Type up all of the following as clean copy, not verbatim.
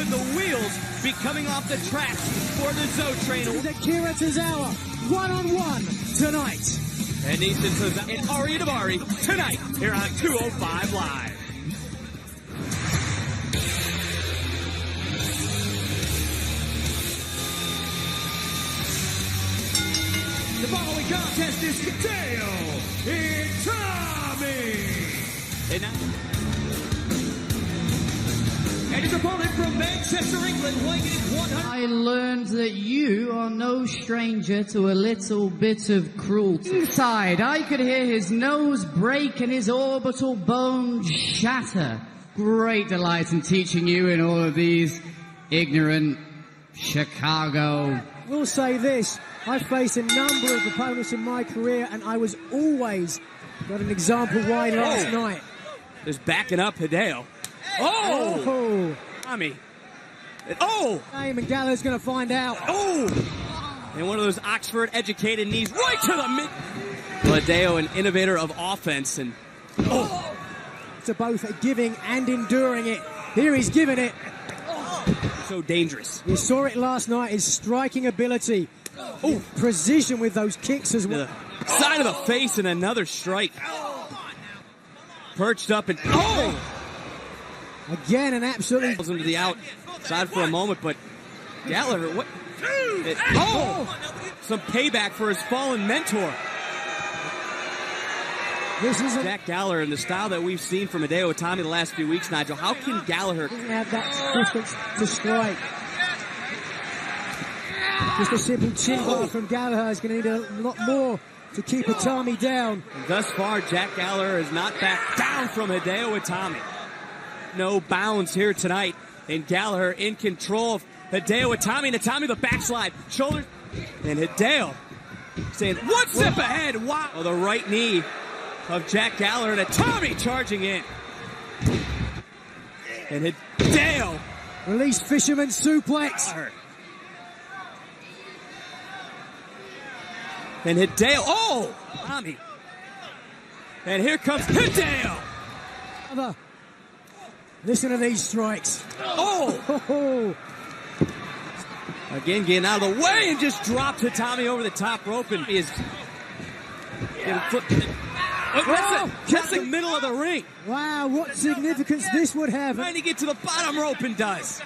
could the wheels be coming off the tracks for the Zo train? Akira Tozawa, one-on-one tonight. And Ethan Tozawa and Ari Davari tonight here on 205 Live. The following contest is Hideo Itami. And his opponent from Manchester, England, weighing in 100. I learned that you are no stranger to a little bit of cruelty. Inside, I could hear his nose break and his orbital bone shatter. Great delight in teaching you in all of these ignorant Chicago. We'll say this, I've faced a number of opponents in my career and I was always got an example why last night. Just backing up Hideo. Oh! Tommy. Oh! And Gallagher's going to find out. Oh! And one of those Oxford-educated knees right to the mid. Hideo, an innovator of offense, and to both giving and enduring it. Here he's giving it. So dangerous. You saw it last night, his striking ability. Oh, precision with those kicks as well. The side of the face and another strike. Perched up and again, an absolutely pulls him to the outside for a moment, but Gallagher, what? Some payback for his fallen mentor. This is Jack Gallagher in the style that we've seen from Hideo Itami the last few weeks, Nigel. How can Gallagher have that distance to strike? Just a simple chin bar from Gallagher is going to need a lot more to keep Itami down. And thus far, Jack Gallagher has not backed down from Hideo Itami. No bounds here tonight, and Gallagher in control of Hideo Itami, and Itami the backslide, shoulder, and Hideo saying one step ahead. Wow! Oh, the right knee of Jack Gallagher, and Itami charging in, and Hideo release fisherman suplex. And Hideo, Tommy. And here comes Hideo. Listen to these strikes. Again, getting out of the way and just dropped Tommy over the top rope, and he is that's the middle of the ring. Wow, what significance this would have. Trying to get to the bottom rope and does.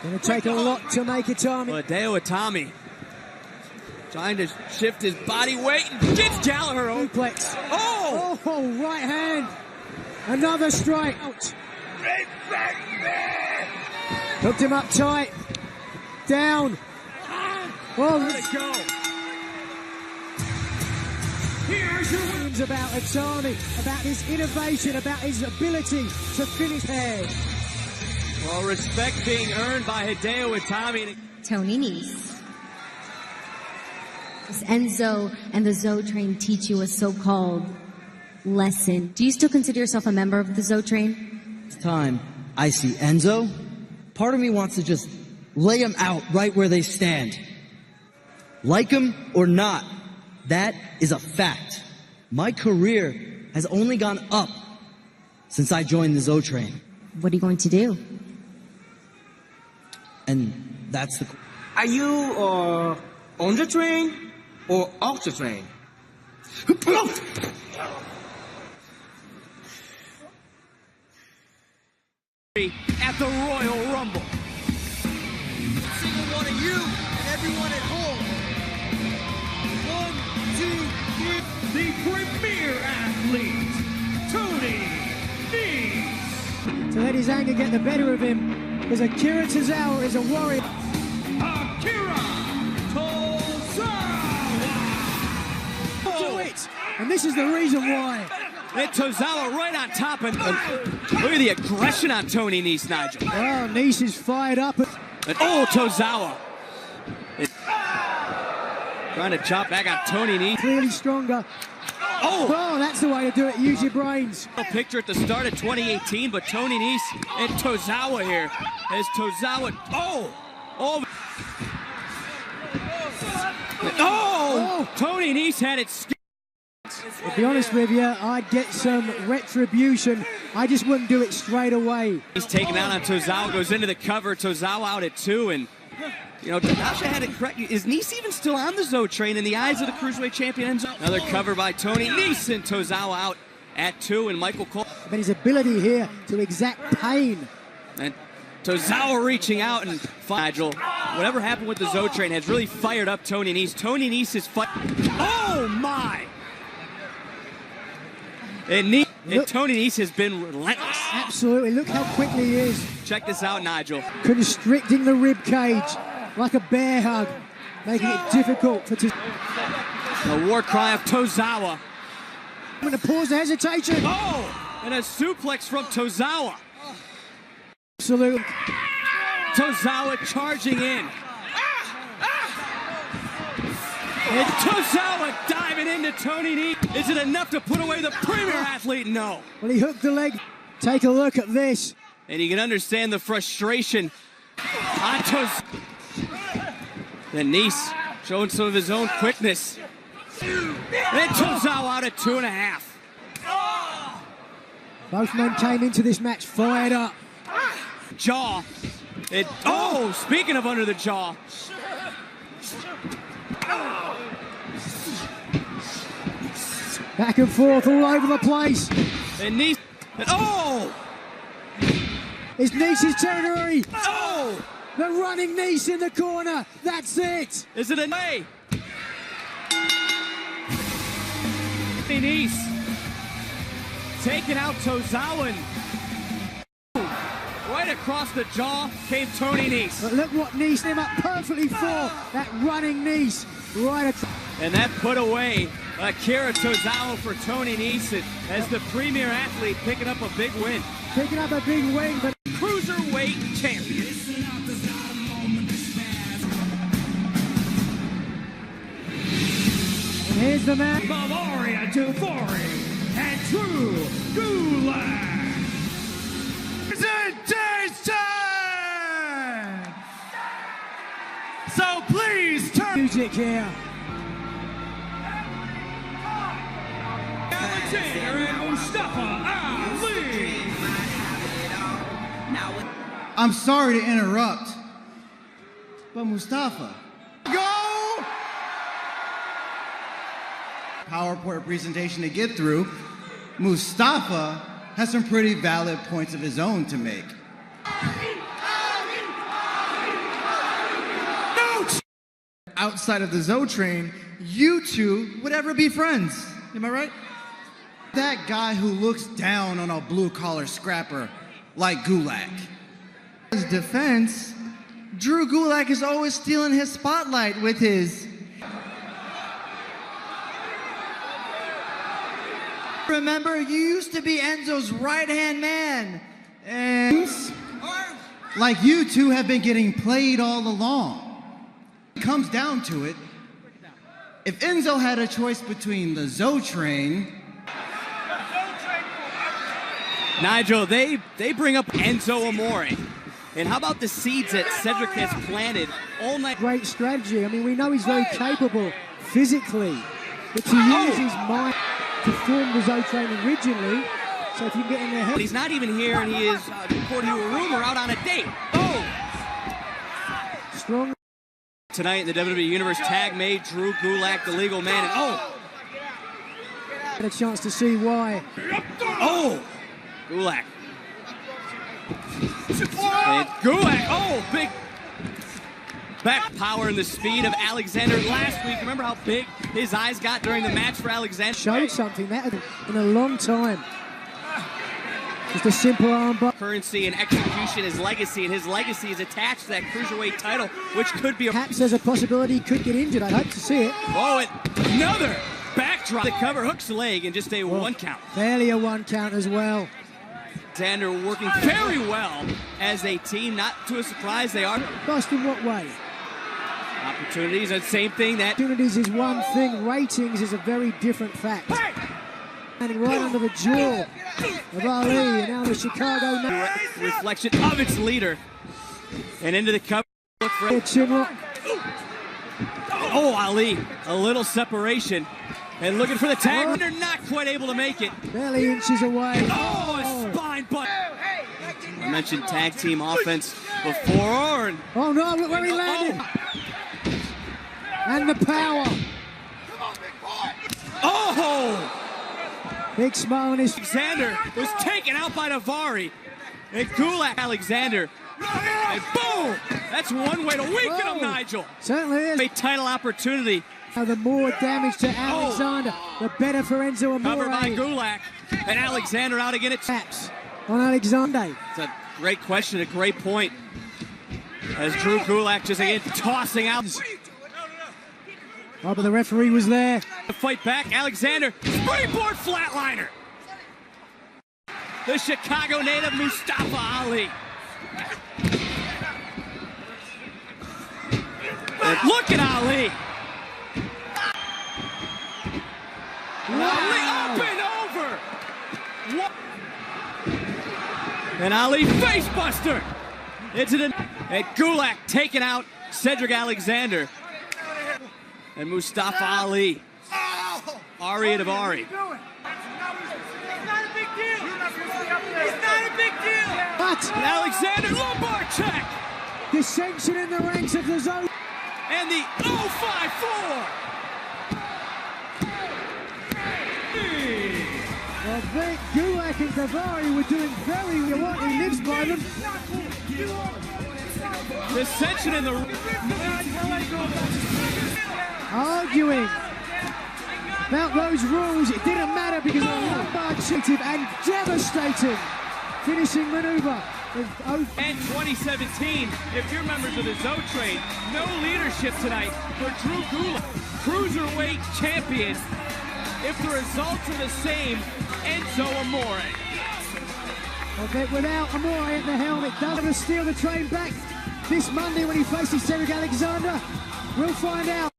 Going to take a lot to make Itami. Well, Hideo Itami trying to shift his body weight and gets Gallagher over. Suplex. Right hand. Another strike. Out. Hooked him up tight. Down. Let's go. Here's your wins about Itami, about his innovation, about his ability to finish head. Well, respect being earned by Hideo Itami. Tony Nese. Does Enzo and the Zo train teach you a so-called lesson? Do you still consider yourself a member of the Zo train? This time I see Enzo, part of me wants to just lay them out right where they stand. Like them or not, that is a fact. My career has only gone up since I joined the Zo train. What are you going to do? And that's the... Are you on the train or off the train? At the Royal Rumble. single one of you and everyone at home. 1, 2, 3. The premier athlete, Tony Nese. To let his anger get the better of him, because Akira Tozawa is a warrior. Akira Tozawa. Do it! And this is the reason why. And Tozawa right on top. And look at the aggression on Tony Nese, Nigel. Oh, Nese is fired up. And Tozawa. Trying to chop back on Tony Nese. Clearly stronger. Oh, that's the way to do it. Use your brains. A picture at the start of 2018, but Tony Nese and Tozawa here. As Tozawa, Tony Nese had it. To be honest with you, I'd get some retribution. I just wouldn't do it straight away. He's taken out on Tozawa, goes into the cover. Tozawa out at 2, and you know, Tasha had it correct. Is Nese even still on the Zo train in the eyes of the Cruiserweight champion Enzo? Another cover by Tony Nese, and Tozawa out at 2, and Michael Cole. But his ability here to exact pain. And Tozawa reaching out, and Nigel, whatever happened with the Zo train has really fired up Tony Nese. Tony Nese is oh my! And Tony Nese has been relentless. Absolutely, look how quickly he is. Check this out, Nigel. Constricting the rib cage like a bear hug, making it difficult for The war cry of Tozawa. I'm going to pause the hesitation. Oh, and a suplex from Tozawa. Absolutely. Tozawa charging in. And Tozawa diving into Tony Nese. Is it enough to put away the premier athlete? No. Well, he hooked the leg. Take a look at this. And you can understand the frustration on Tozawa. Then Nese showing some of his own quickness. And Tozawa out at 2.5. Both men came into this match fired up. Jaw. Speaking of under the jaw. Back and forth all over the place. And Nese. It's Nese's territory. Oh! The running Nese in the corner. That's it. Is it a nay? Nese taking out Tozawa. Right across the jaw came Tony Nese. But look what Nese came up perfectly for. That running Nese right across. And that put away Akira Tozawa for Tony Nese as the premier athlete picking up a big win. Picking up a big win, but Cruiserweight champion. And here's the man. Bavaria to Fori and Drew Gulak. Presentation! So please turn. Music here. Alexander and Mustafa Ali. I'm sorry to interrupt, but Mustafa, go! PowerPoint presentation to get through. Mustafa has some pretty valid points of his own to make. Outside of the Zo train, you two would ever be friends. Am I right? That guy who looks down on a blue-collar scrapper like Gulak. In his defense, Drew Gulak is always stealing his spotlight with his... Remember, you used to be Enzo's right-hand man. And like you two have been getting played all along. It comes down to it, if Enzo had a choice between the Zo train... Nigel, they bring up Enzo Amore. And how about the seeds that Cedric has planted all night? Great strategy. I mean, we know he's very capable physically, but to use his mind to form the Zo train originally, so if you can get in their head. But he's not even here, and he is, according to a rumor, out on a date. Oh! Strong. Tonight in the WWE Universe Tag made Drew Gulak the legal man. And Had a chance to see why. Oh! Gulak. And Gulak, big back power and the speed of Alexander last week. Remember how big his eyes got during the match for Alexander? Showed something that in a long time. Just a simple armbar. Currency and execution is legacy, and his legacy is attached to that Cruiserweight title, which could be Perhaps there's a possibility he could get injured. I'd hope to see it. Oh, and another backdrop. The cover hooks the leg and just a 1 count. Barely a 1 count as well. Alexander working very well as a team. Not to a surprise, they are. Lost in what way? Opportunities, the same thing that... Opportunities is one thing. Ratings is a very different fact. And right under the jaw of Ali, and now the Chicago... Reflection of its leader. And into the cover. Look for Chin lock. Oh, Ali, a little separation. And looking for the tag. They're not quite able to make it. Barely inches away. Oh, a spine butt. I mentioned tag team offense before. And oh no, look where he landed. And the power. oh! Big smile on his. Alexander was taken out by Navari. And Gulak Alexander. And boom! That's one way to weaken him, Nigel. Certainly is. A title opportunity. The more damage to Alexander, the better for Enzo Amore. Covered by Gulak. And Alexander out again at taps on Alexander. It's a great question, a great point. As Drew Gulak just again tossing out. Oh, but the referee was there. To fight back, Alexander, springboard flatliner. The Chicago native Mustafa Ali. And look at Ali. Ali up and over. What? And Ali facebuster. Into the and Gulak taking out Cedric Alexander. And Mustafa Ali. Ari Davari. It's not a big deal. It's not a big deal. But And Alexander lumbar check. dissension in the ranks of the zone. And the 054. Well, Vic, Gulak and Davari were doing very well. He lives by them. Dissension in the Arguing about those rules. It didn't matter because of a lumbar cheated and devastating finishing maneuver. And 2017, if you're members of the Zo Train, no leadership tonight for Drew Gulak, cruiserweight champion. If the results are the same, Enzo Amore. But without Amore at the helm, it doesn't steal the train back this Monday when he faces Cedric Alexander. We'll find out.